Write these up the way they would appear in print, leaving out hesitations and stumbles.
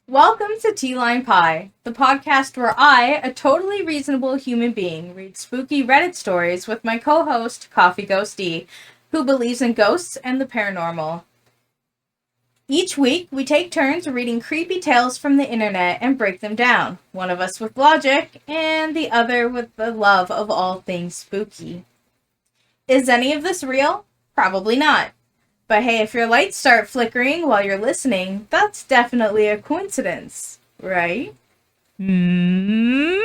Welcome to TeaLimePie, the podcast where I, a totally reasonable human being, read spooky Reddit stories with my co-host, Coffee Ghostea, who believes in ghosts and the paranormal. Each week, we take turns reading creepy tales from the internet and break them down, one of us with logic, and the other with the love of all things spooky. Is any of this real? Probably not. But hey, if your lights start flickering while you're listening, that's definitely a coincidence, right? I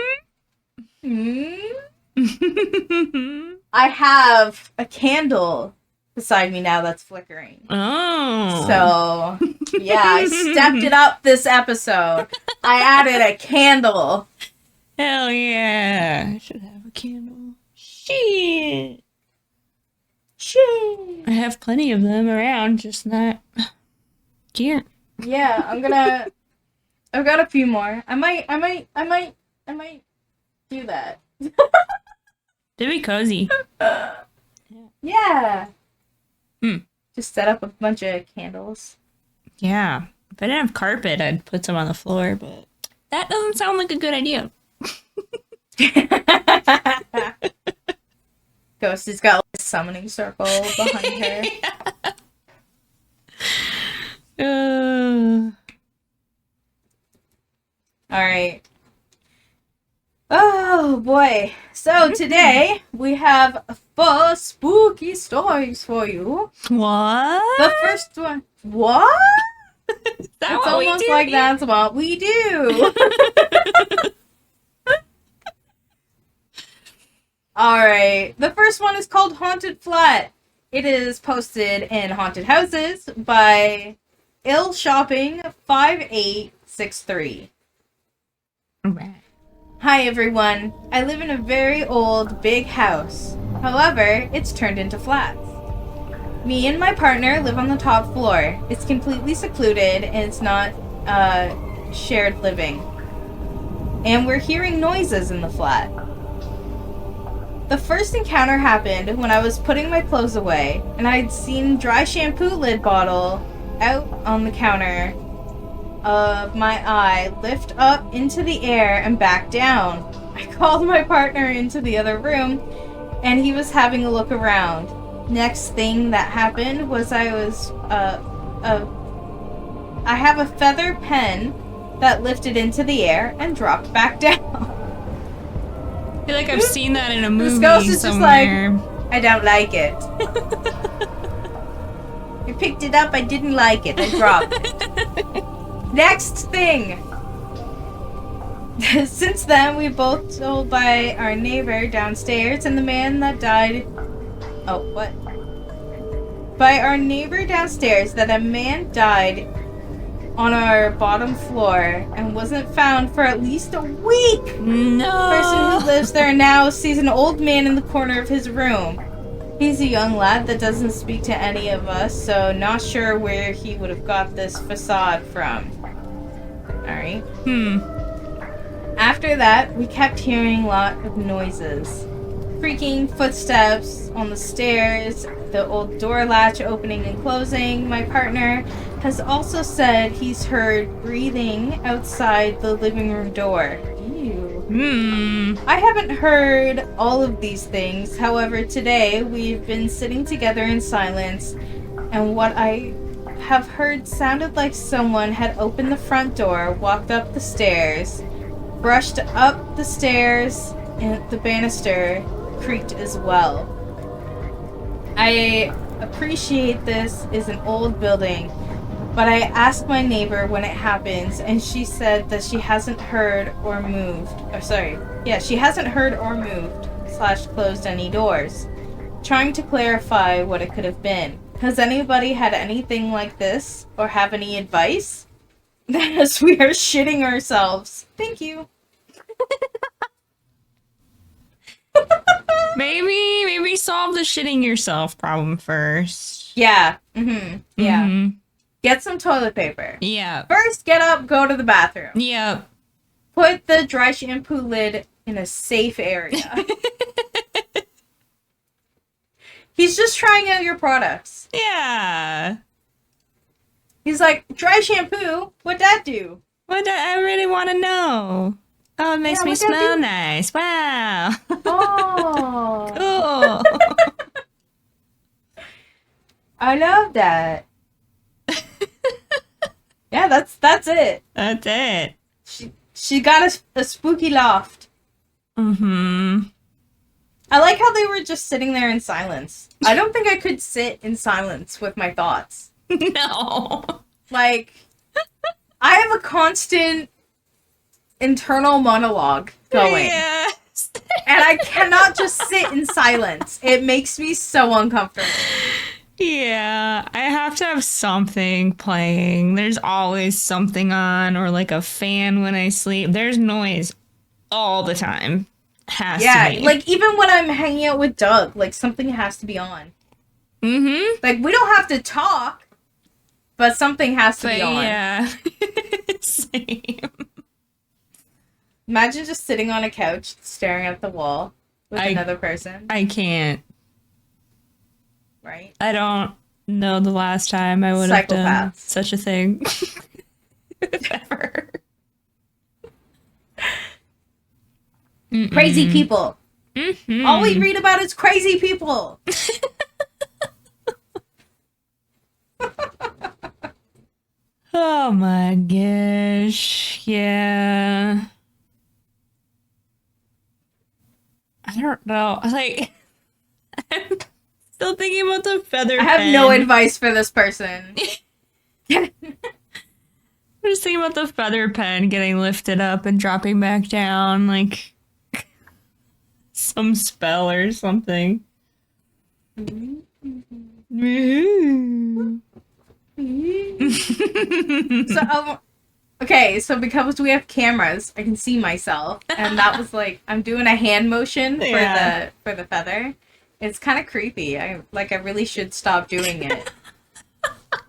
have a candle beside me now that's flickering. Oh. So, yeah, I stepped it up this episode. I added a candle. Hell yeah. I should have a candle. Shit. I have plenty of them around, just not here. Yeah, I've got a few more. I might do that. They'd be cozy. Yeah. Hmm. Just set up a bunch of candles. Yeah. If I didn't have carpet, I'd put some on the floor, but that doesn't sound like a good idea. Ghost has got a summoning circle behind her. Alright. Oh boy. So today we have 4 spooky stories for you. What? The first one. What? Is that It's what we almost do like here? that's what we do. Alright, the first one is called Haunted Flat. It is posted in Haunted Houses by illshopping5863. Right. Hi everyone, I live in a very old, big house. However, it's turned into flats. Me and my partner live on the top floor. It's completely secluded and it's not shared living. And we're hearing noises in the flat. The first encounter happened when I was putting my clothes away, and I'd seen dry shampoo lid bottle out on the counter of my eye lift up into the air and back down. I called my partner into the other room, and he was having a look around. Next thing that happened was I have a feather pen that lifted into the air and dropped back down. I feel like I've seen that in a movie This ghost is somewhere. just like, I don't like it. I picked it up, I didn't like it, I dropped it. Next thing! Since then, we both told by our neighbor downstairs and the man that died... Oh, what? By our neighbor downstairs that a man died on our bottom floor and wasn't found for at least a week! No. The person who lives there now sees an old man in the corner of his room. He's a young lad that doesn't speak to any of us, so not sure where he would have got this facade from. Alright. After that, we kept hearing a lot of noises. Creaking footsteps on the stairs, the old door latch opening and closing. My partner has also said he's heard breathing outside the living room door. Ew. I haven't heard all of these things. However, today we've been sitting together in silence, and what I have heard sounded like someone had opened the front door, walked up the stairs, brushed up the stairs, and the banister creaked as well. I appreciate this is an old building, but I asked my neighbor when it happens, and she said that she hasn't heard or moved. She hasn't heard or moved / closed any doors. Trying to clarify what it could have been. Has anybody had anything like this, or have any advice? As we are shitting ourselves. Thank you. Maybe solve the shitting yourself problem first. Yeah. Yeah. Mhm. Get some toilet paper. Yeah. First, get up, go to the bathroom. Yep. Put the dry shampoo lid in a safe area. He's just trying out your products. Yeah. He's like, dry shampoo? What'd that do? I really want to know. Oh, it makes me smell nice. Wow. Oh. Cool. I love that. Yeah, that's it. That's it. She got a spooky loft. Mm-hmm. I like how they were just sitting there in silence. I don't think I could sit in silence with my thoughts. No. Like, I have a constant internal monologue going. Yes. And I cannot just sit in silence. It makes me so uncomfortable. Yeah, I have to have something playing. There's always something on, or like a fan when I sleep. There's noise all the time. Has to be. Like even when I'm hanging out with Doug, like something has to be on. Mm-hmm. Like we don't have to talk, but something has to be on. Yeah. Same. Imagine just sitting on a couch staring at the wall with another person. I can't. Right? I don't know the last time I would have done such a thing. Ever. Crazy people. Mm-hmm. All we read about is crazy people. Oh my gosh. Yeah. I don't know. Like, I'm still thinking about the feather pen. I have no advice for this person. I'm just thinking about the feather pen getting lifted up and dropping back down, like some spell or something. So because we have cameras, I can see myself, and that was like I'm doing a hand motion for the feather. It's kind of creepy. I really should stop doing it,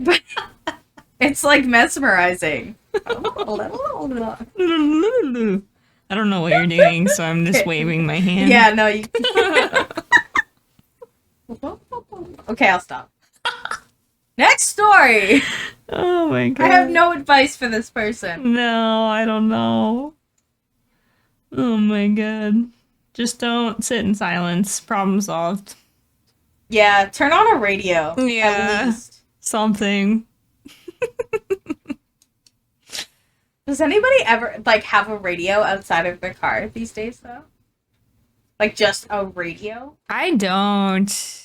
but it's like mesmerizing. I don't know what you're doing, so I'm just waving my hand. Yeah, no, you. Okay, I'll stop. Next story. Oh my god. I have no advice for this person. No, I don't know. Oh my god. Just don't sit in silence. Problem solved. Yeah, turn on a radio. Yeah. At least. Something. Does anybody ever have a radio outside of their car these days though? Like just a radio? I don't.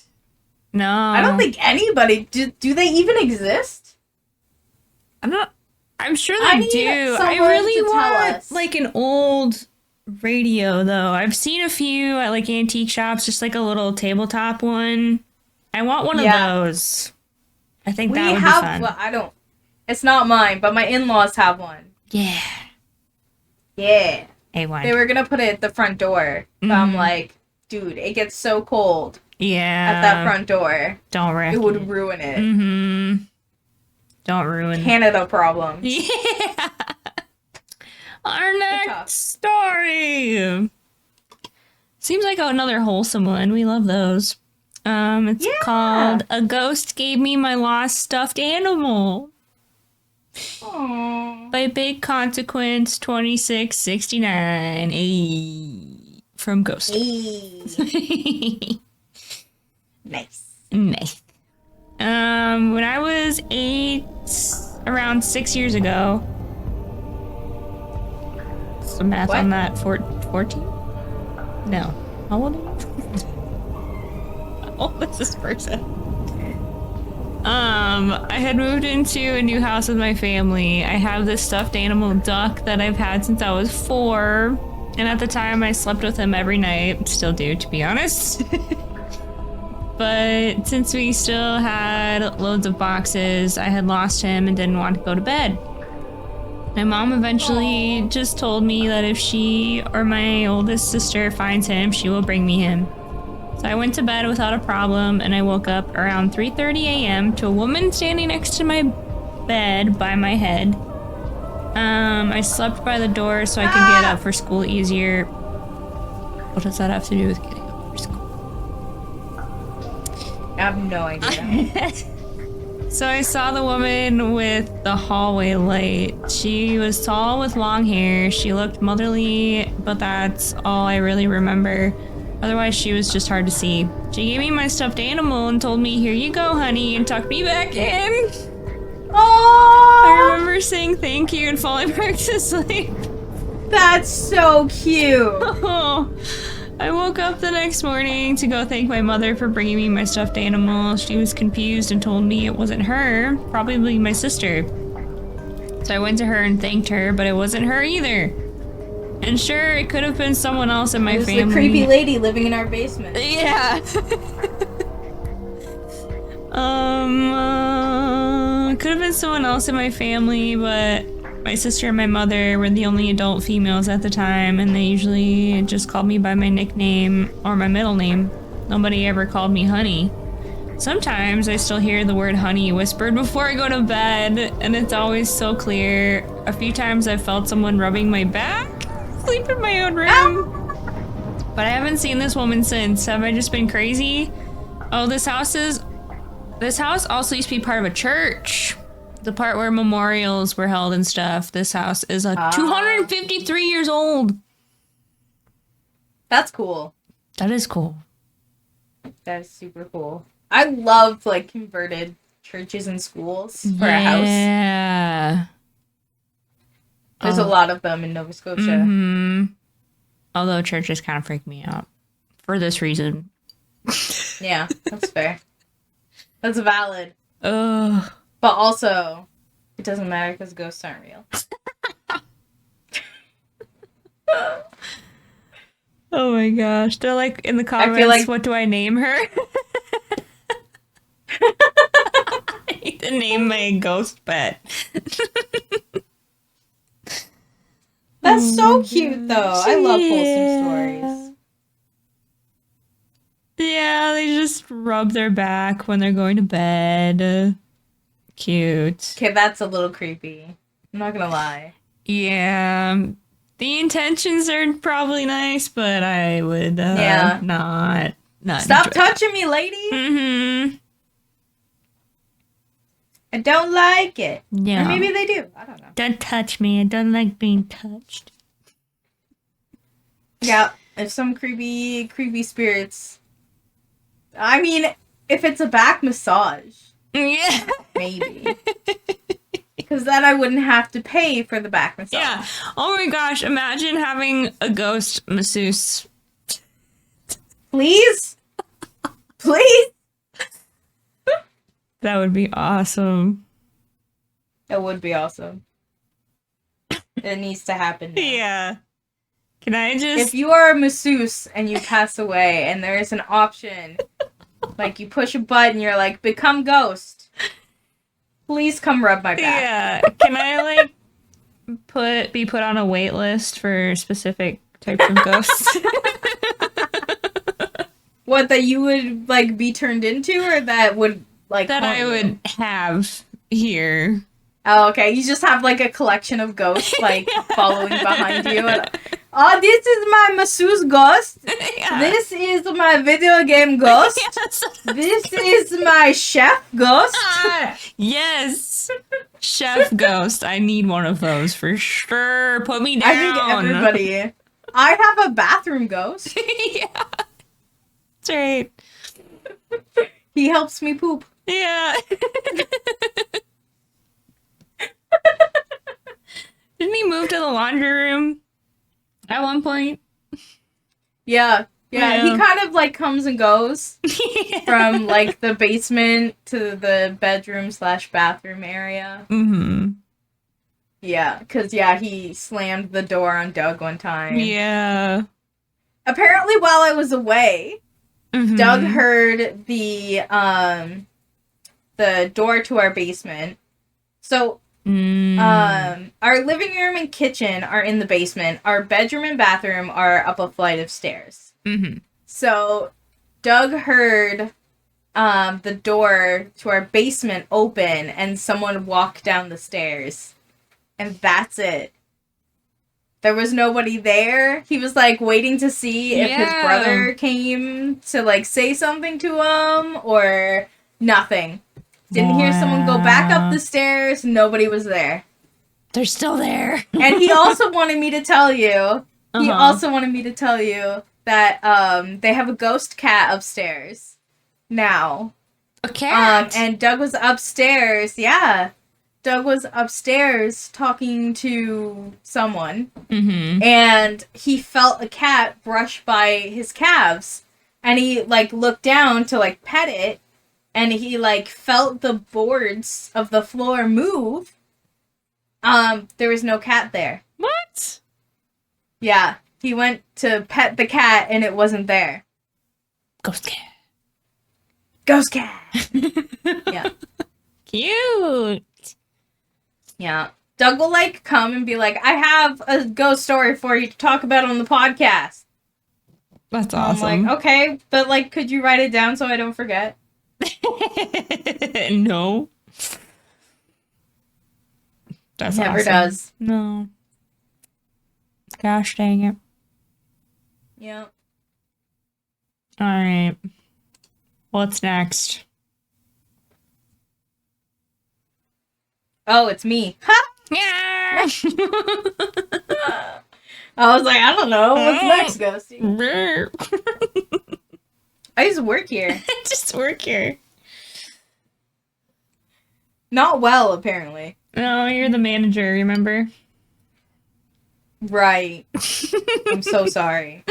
No. I don't think anybody do they even exist? I'm sure they do. I really want like an old radio though. I've seen a few at like antique shops, just like a little tabletop one. I want one of those. I think that would be fun. Well, I don't. It's not mine, but my in-laws have one. Yeah. Yeah. A1. They were gonna put it at the front door, but I'm like, dude, it gets so cold. Yeah. At that front door. Don't wreck it. Would ruin it. Mm-hmm. Don't ruin Canada problems. Yeah. Our next story. Seems like another wholesome one. We love those. It's called A Ghost Gave Me My Lost Stuffed Animal. Aww. By Big Consequence 2669. Ay. From Ghost. Ay. Nice. Nice. When I was around 6 years ago. Some math on that. 14? No. How old are you? How old is this person? I had moved into a new house with my family. I have this stuffed animal duck that I've had since I was 4. And at the time I slept with him every night. Still do, to be honest. But since we still had loads of boxes, I had lost him and didn't want to go to bed. My mom eventually just told me that if she or my oldest sister finds him, she will bring me him. So I went to bed without a problem, and I woke up around 3:30 a.m. to a woman standing next to my bed by my head. I slept by the door so I could get up for school easier. What does that have to do with getting up for school? I have no idea. So I saw the woman with the hallway light. She was tall with long hair. She looked motherly, but that's all I really remember. Otherwise, she was just hard to see. She gave me my stuffed animal and told me, "Here you go, honey," and tucked me back in. Oh, I remember saying thank you and falling back to sleep. that's so cute. Oh, I woke up the next morning to go thank my mother for bringing me my stuffed animal. She was confused and told me it wasn't her, probably my sister. So I went to her and thanked her, but it wasn't her either. And sure, it could have been someone else in my It was family. the creepy lady living in our basement. Yeah. Could have been someone else in my family, but my sister and my mother were the only adult females at the time, and they usually just called me by my nickname or my middle name. Nobody ever called me honey. Sometimes I still hear the word honey whispered before I go to bed, and it's always so clear. A few times I've felt someone rubbing my back, sleep in my own room. But I haven't seen this woman since. Have I just been crazy? Oh, this house also used to be part of a church. The part where memorials were held and stuff. This house is 253 years old. That's cool. That is cool. That is super cool. I love, like, converted churches and schools for a house. Yeah. There's a lot of them in Nova Scotia. Mm-hmm. Although churches kind of freak me out. For this reason. Yeah, that's fair. That's valid. Ugh. But also, it doesn't matter because ghosts aren't real. Oh my gosh. They're like in the comments, like... what do I name her? I need to name my ghost pet. That's so cute, though. I love wholesome stories. Yeah, they just rub their back when they're going to bed. Cute. Okay, that's a little creepy. I'm not gonna lie. Yeah. The intentions are probably nice, but I would not Stop touching me, lady! Mm-hmm. I don't like it. Yeah. Or maybe they do. I don't know. Don't touch me. I don't like being touched. Yeah, if some creepy spirits... I mean, if it's a back massage. Yeah. Maybe. Because then I wouldn't have to pay for the back massage. Yeah. Oh my gosh, imagine having a ghost masseuse. Please? Please? That would be awesome. That would be awesome. It needs to happen now. Yeah. Can I just... If you are a masseuse and you pass away and there is an option, like you push a button, you're like, become ghost. Please come rub my back. Yeah. Can I, like, be put on a wait list for specific types of ghosts? What, that you would, like, be turned into, or that would, like, that I would have here. Oh, okay. You just have, like, a collection of ghosts, like, following behind you. And, oh, this is my masseuse ghost. Yeah. This is my video game ghost. Yes. This is my chef ghost. Yes. Chef ghost. I need one of those for sure. Put me down. I think everybody. I have a bathroom ghost. Yeah. That's right. He helps me poop. Yeah. Didn't he move to the laundry room at one point? Yeah. He kind of, like, comes and goes from, like, the basement to the bedroom/bathroom area. Mm-hmm. Yeah, because, he slammed the door on Doug one time. Yeah. Apparently, while I was away, Doug heard the door to our basement. So, our living room and kitchen are in the basement. Our bedroom and bathroom are up a flight of stairs. Mm-hmm. So, Doug heard the door to our basement open and someone walk down the stairs. And that's it. There was nobody there. He was, like, waiting to see if his brother came to, like, say something to him or nothing. Didn't hear someone go back up the stairs. Nobody was there. They're still there. And he also wanted me to tell you. He also wanted me to tell you that they have a ghost cat upstairs now. A cat? And Doug was upstairs. Yeah. Doug was upstairs talking to someone. Mm-hmm. And he felt a cat brush by his calves. And he, like, looked down to, like, pet it. And he, like, felt the boards of the floor move. There was no cat there. What? Yeah. He went to pet the cat and it wasn't there. Ghost cat. Ghost cat! Yeah. Cute. Yeah. Doug will, like, come and be like, I have a ghost story for you to talk about on the podcast. That's awesome. I'm like, okay, but, like, could you write it down so I don't forget? No. That's Never awesome. does. No. Gosh dang it. Yeah. Alright. What's next? Oh, it's me. Ha! Yeah. I was like, I don't know. What's next, Ghosty? I used to work here. Just work here. Not well, apparently. No, you're the manager, remember? Right. I'm so sorry.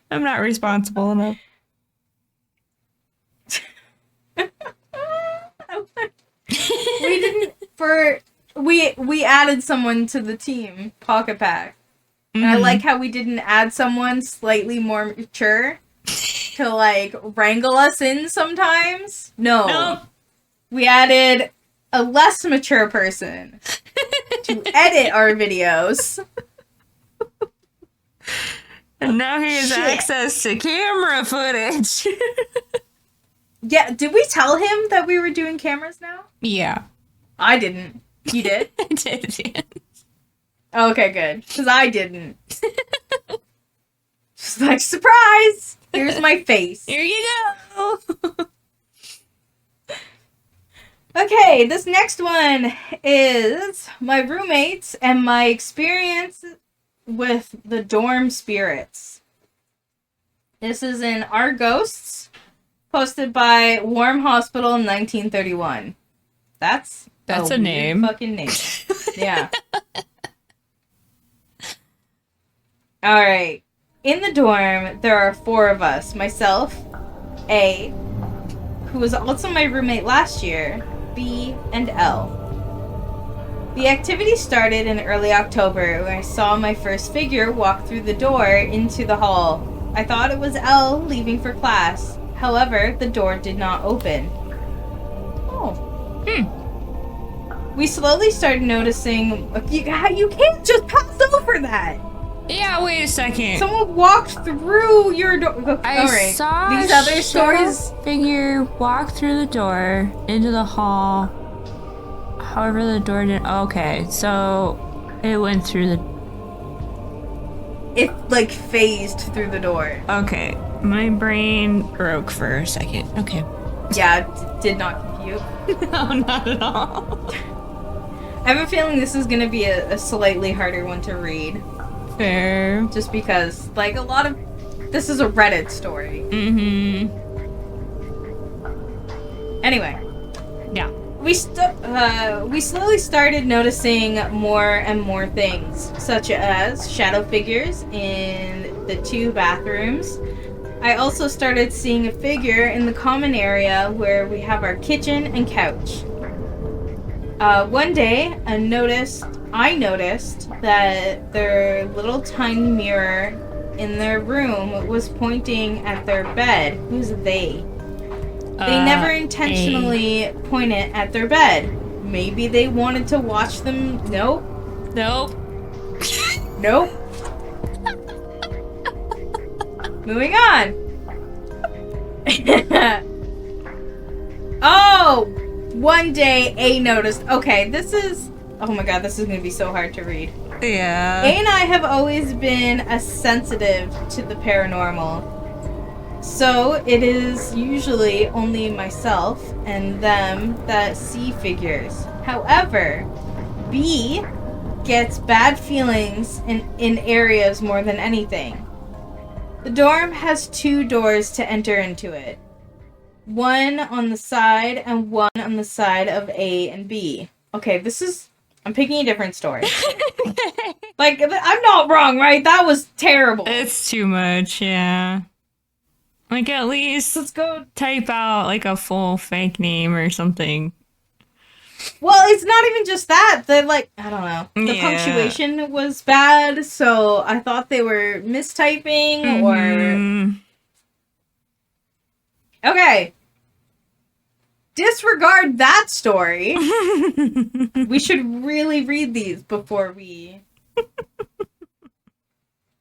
I'm not responsible enough. We added someone to the team, Pocket Pack. And I like how we didn't add someone slightly more mature to, like, wrangle us in sometimes. No. We added a less mature person to edit our videos. And now he has access to camera footage. Yeah, did we tell him that we were doing cameras now? Yeah. I didn't. You did? I did, yeah. Okay, good. Because I didn't. Just like, surprise! Here's my face. Here you go! Okay, this next one is my roommates and my experience with the dorm spirits. This is in Our Ghosts, posted by Warm Hospital 1931. That's a name. Fucking name. Yeah. Alright. In the dorm, there are 4 of us. Myself, A, who was also my roommate last year, B, and L. The activity started in early October when I saw my first figure walk through the door into the hall. I thought it was L leaving for class. However, the door did not open. Oh. We slowly started noticing... You can't just pass over that! Yeah, wait a second. Someone walked through your door. I saw these other stories. Figure walk through the door into the hall. However, the door didn't. Okay, so it went through the. It like phased through the door. Okay, my brain broke for a second. Okay. Yeah, did not compute. No, not at all. I have a feeling this is gonna be a slightly harder one to read. Fair. Just because, like, a lot of... This is a Reddit story. Mm-hmm. Anyway. Yeah. We slowly started noticing more and more things, such as shadow figures in the 2 bathrooms. I also started seeing a figure in the common area where we have our kitchen and couch. One day, I noticed that their little tiny mirror in their room was pointing at their bed. Who's they? They never intentionally pointed at their bed. Maybe they wanted to watch them. Nope. Nope. Nope. Moving on. Oh! One day, A noticed... Okay, this is... Oh my god, this is going to be so hard to read. Yeah. A and I have always been sensitive to the paranormal. So it is usually only myself and them that see figures. However, B gets bad feelings in areas more than anything. The dorm has 2 doors to enter into it. One on the side and one on the side of A and B. Okay, I'm picking a different story. Like, I'm not wrong, right? That was terrible. It's too much, yeah. Like, at least Let's go. type out, like, a full fake name or something. Well, it's not even just that. I don't know. The punctuation was bad, so I thought they were mistyping or... Okay. Disregard that story. We should really read these before we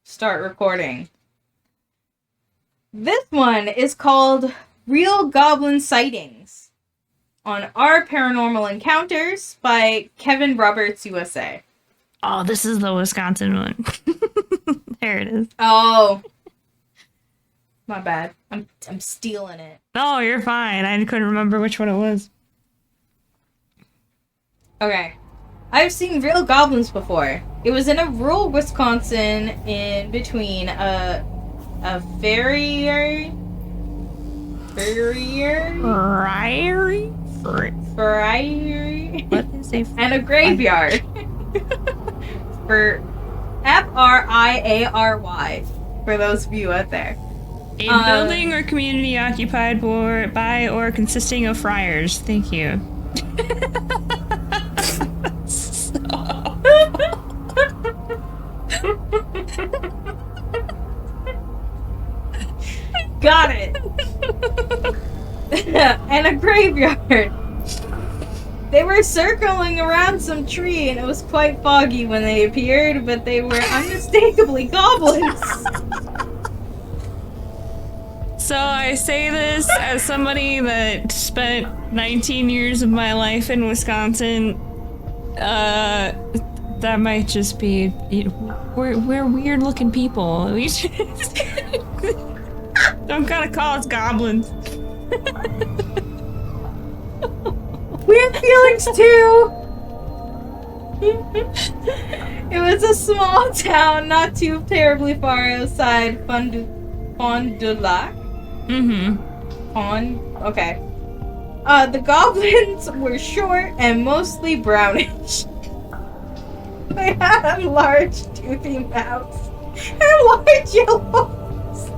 start recording. This one is called Real Goblin Sightings on Our Paranormal Encounters by Kevin Roberts, USA. Oh, this is the Wisconsin one. There it is. Oh. My bad. I'm stealing it. No, you're fine. I couldn't remember which one it was. Okay. I've seen real goblins before. It was in a rural Wisconsin in between a farrier? What is a and a graveyard. For Friary. For those of you out there. A building or community occupied by or consisting of friars. Thank you. Got it. And a graveyard. They were circling around some tree and it was quite foggy when they appeared, but they were unmistakably goblins. So I say this as somebody that spent 19 years of my life in Wisconsin. That might just be... We're weird-looking people. We just... Don't gotta call us goblins. Weird feelings too! It was a small town not too terribly far outside Fond du Lac. Okay. The goblins were short and mostly brownish. They had large toothy mouths and large yellow eyes.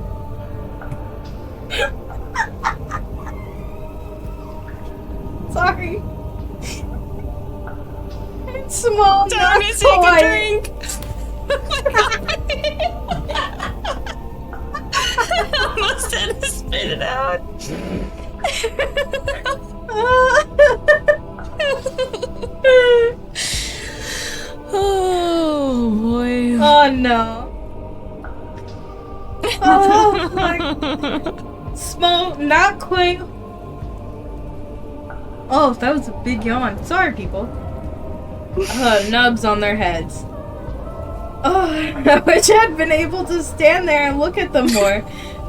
Sorry. And small, Time to take a drink! I almost had to spit it out. Oh boy. Oh no. Oh my. Small, not quite. Oh, that was a big yawn. Sorry, people. Nubs on their heads. Oh, I wish I'd been able to stand there and look at them more.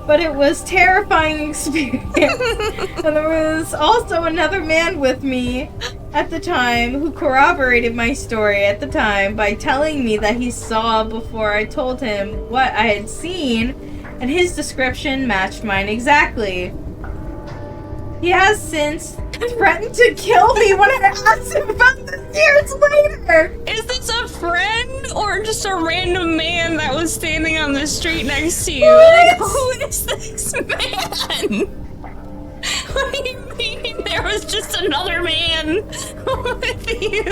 But it was a terrifying experience. And there was also another man with me at the time who corroborated my story at the time by telling me that he saw before I told him what I had seen, and his description matched mine exactly. He has since threatened to kill me when I asked him about this years later. Is this a friend or just a random man that was standing on the street next to you? Like, who is this man? What do you mean there was just another man with you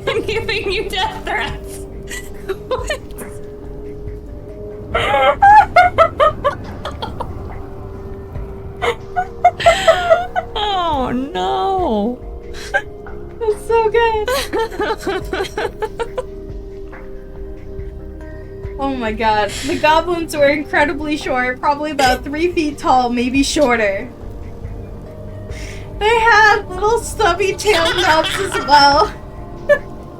and giving you death threats? What? Oh no! That's so good. Oh my god. The goblins were incredibly short, probably about 3 feet tall, maybe shorter. They had little stubby tail nubs as well.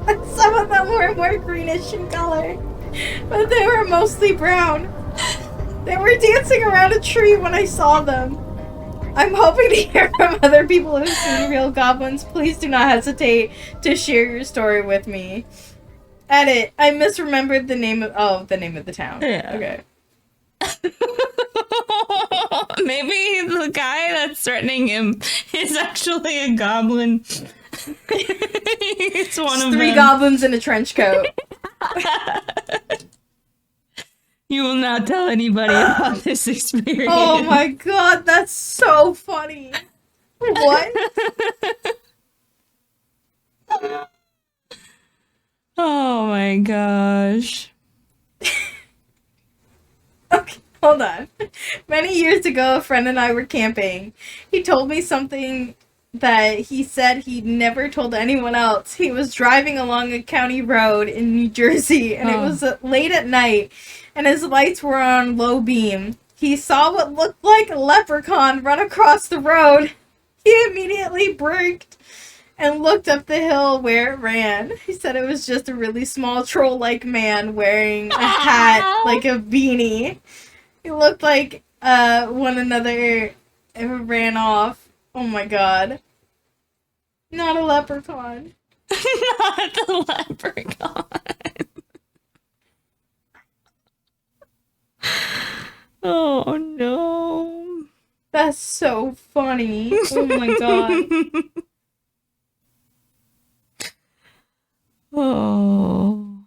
And some of them were more greenish in color, but they were mostly brown. They were dancing around a tree when I saw them. I'm hoping to hear from other people who've seen real goblins. Please do not hesitate to share your story with me. Edit. I misremembered the name of the town. Yeah. Okay. Maybe the guy that's threatening him is actually a goblin. It's one of three them. goblins in a trench coat. You will not tell anybody about this experience. Oh my god, that's so funny. What? Oh my gosh. Okay, hold on. Many years ago, a friend and I were camping. He told me something that he said he'd never told anyone else. He was driving along a county road in New Jersey, and it was late at night, and his lights were on low beam. He saw what looked like a leprechaun run across the road. He immediately braked and looked up the hill where it ran. He said it was just a really small troll-like man wearing a hat like a beanie. He looked like one another ran off. Oh my god. Not a leprechaun. Not the leprechaun. Oh no. That's so funny. Oh my god. Oh.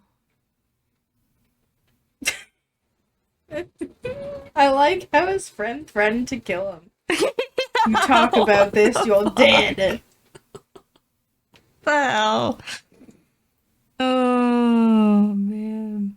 I like how his friend threatened to kill him. You talk about this, you're dead. Wow. Oh man.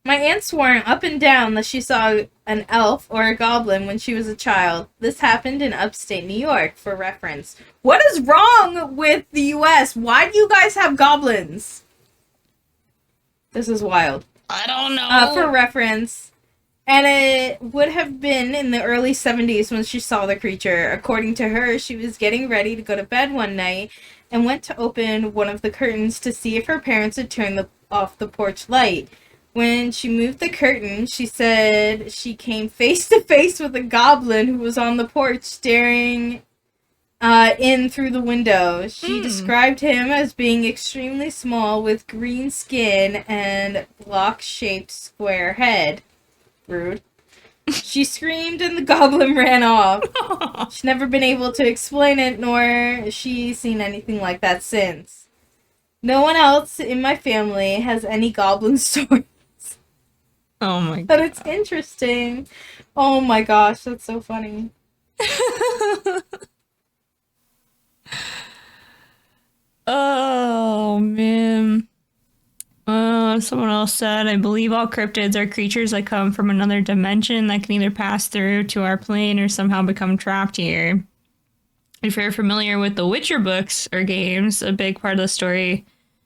My aunt swore up and down that she saw an elf or a goblin when she was a child. This happened in upstate New York, for reference. What is wrong with the US? Why do you guys have goblins? This is wild. I don't know. For reference, and it would have been in the early 70s when she saw the creature. According to her, she was getting ready to go to bed one night and went to open one of the curtains to see if her parents had turned off the porch light. When she moved the curtain, she said she came face to face with a goblin who was on the porch staring in through the window. She described him as being extremely small with green skin and block-shaped square head. Rude. She screamed and the goblin ran off. She's never been able to explain it, nor she seen anything like that since. No one else in my family has any goblin stories. Oh my god. But it's interesting. Oh my gosh, that's so funny. Oh man. Someone else said, I believe all cryptids are creatures that come from another dimension that can either pass through to our plane or somehow become trapped here. If you're familiar with the Witcher books or games, a big part of the story,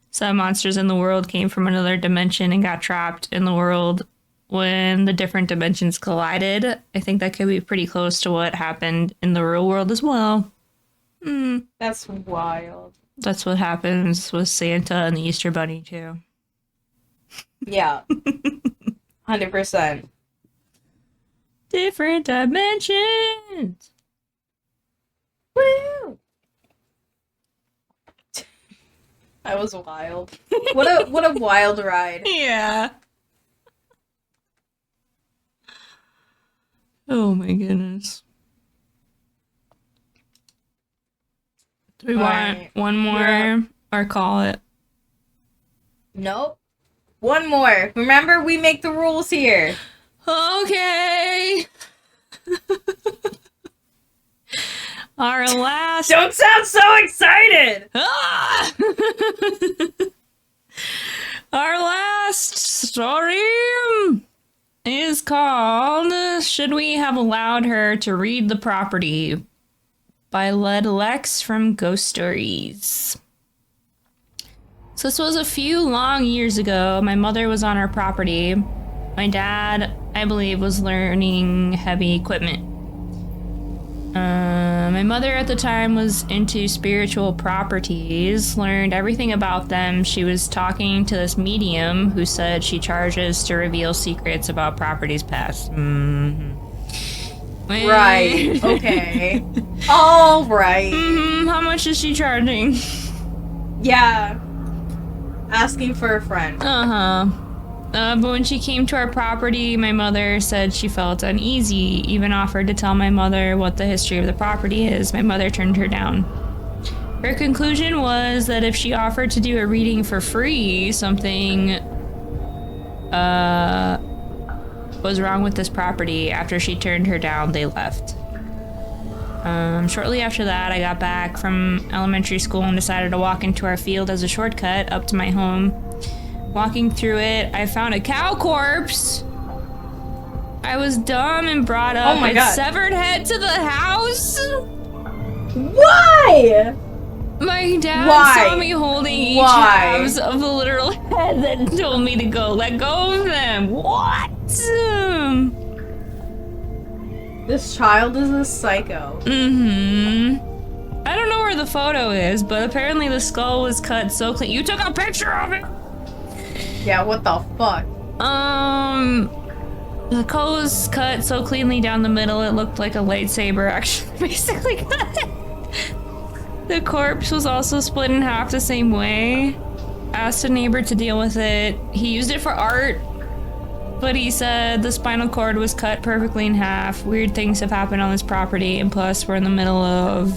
some monsters in the world came from another dimension and got trapped in the world when the different dimensions collided. I think that could be pretty close to what happened in the real world as well. That's wild. That's what happens with Santa and the Easter Bunny, too. Yeah. 100%. Different dimensions. Woo! That was wild. What a wild ride. Yeah. Oh my goodness. Do we want one more or call it? Nope. One more. Remember, we make the rules here. Okay. Our last... Don't sound so excited! Ah! Our last story is called Should We Have Allowed Her to Read the Property? By Led Lex from Ghost Stories. So this was a few long years ago. My mother was on our property. My dad, I believe, was learning heavy equipment. My mother at the time was into spiritual properties, learned everything about them. She was talking to this medium who said she charges to reveal secrets about properties past. Right. Okay. All right. How much is she charging? Yeah. Asking for a friend. But when she came to our property, my mother said she felt uneasy, even offered to tell my mother what the history of the property is. My mother turned her down. Her conclusion was that if she offered to do a reading for free, something was wrong with this property. After she turned her down, they left. Shortly after that, I got back from elementary school and decided to walk into our field as a shortcut up to my home. Walking through it, I found a cow corpse. I was dumb and brought up its severed head to the house. Why? My dad saw me holding each halves of the literal head and told me to go let go of them. What? This child is a psycho. I don't know where the photo is, but apparently the skull was cut so clean. You took a picture of it? Yeah, what the fuck? The skull was cut so cleanly down the middle it looked like a lightsaber actually basically cut it. The corpse was also split in half the same way. Asked a neighbor to deal with it. He used it for art, but he said the spinal cord was cut perfectly in half. Weird things have happened on this property, and plus we're in the middle of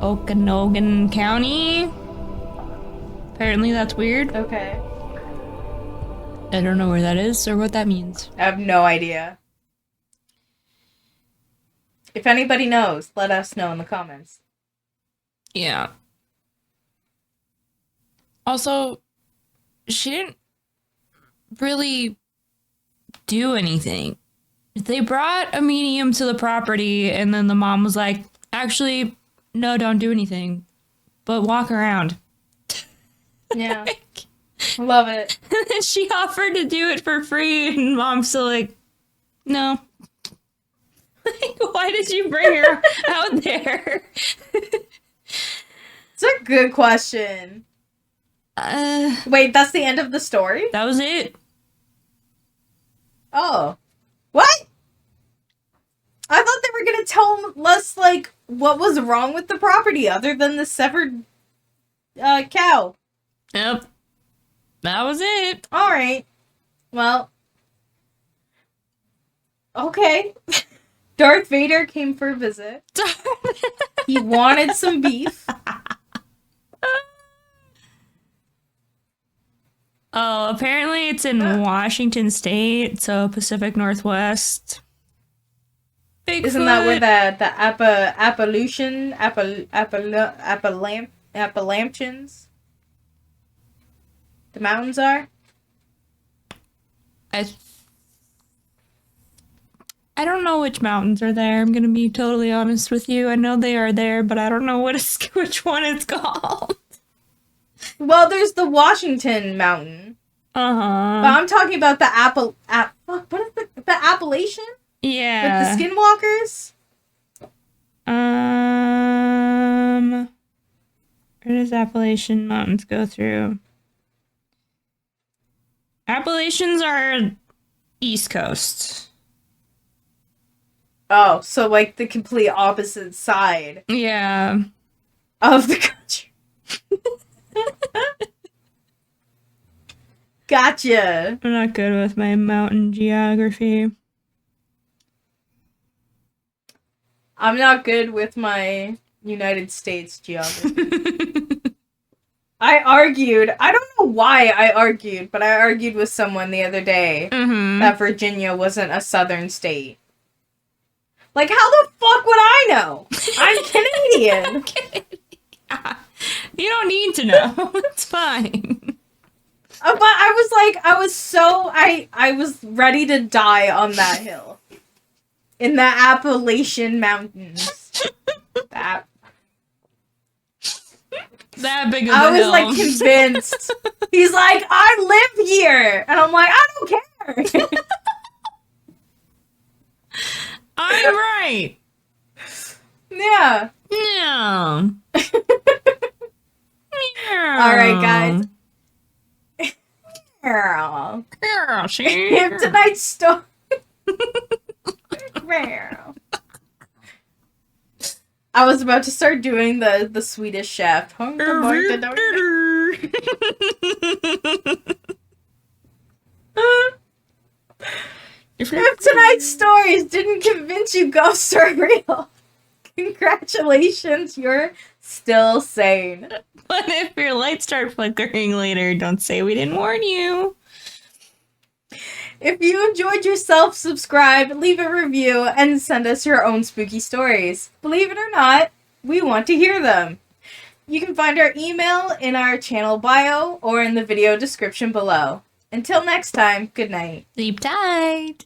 Okanogan County. Apparently that's weird. Okay. I don't know where that is or what that means. I have no idea. If anybody knows, let us know in the comments. Yeah. Also, she didn't really do anything. They brought a medium to the property, and then the mom was like, actually, no, don't do anything, but walk around. Yeah. Love it. And then she offered to do it for free, and mom's still like, no. Like, why did you bring her out there? It's a good question. Wait, that's the end of the story? That was it. Oh. What? I thought they were gonna tell us, like, what was wrong with the property other than the severed cow. Yep. That was it. Alright. Well. Okay. Darth Vader came for a visit. He wanted some beef. Oh, apparently it's in Washington State, so Pacific Northwest. Bigfoot. Isn't that where the Appalachians? The mountains are? I don't know which mountains are there. I'm gonna be totally honest with you. I know they are there, but I don't know which one it's called. Well, there's the Washington Mountain. But I'm talking about the what is the Appalachian? Yeah. With the skinwalkers? Where does Appalachian Mountains go through? Appalachians are East Coast. Oh, so like the complete opposite side. Yeah. Of the country. Gotcha. I'm not good with my mountain geography. I'm not good with my United States geography. I don't know why I argued, but I argued with someone the other day that Virginia wasn't a southern state. Like, how the fuck would I know? I'm Canadian. You don't need to know. It's fine. But I was ready to die on that hill. In the Appalachian Mountains. That big of a hill. I was like convinced. He's like, I live here. And I'm like, I don't care. I'm right. Yeah. No. All right, guys. Girl. If tonight's story. I was about to start doing the Swedish Chef. If tonight's stories didn't convince you ghosts are real, congratulations, you're still sane. But if your lights start flickering later, don't say we didn't warn you. If you enjoyed yourself, subscribe, leave a review, and send us your own spooky stories. Believe it or not, we want to hear them. You can find our email in our channel bio or in the video description below. Until next time, good night. Sleep tight.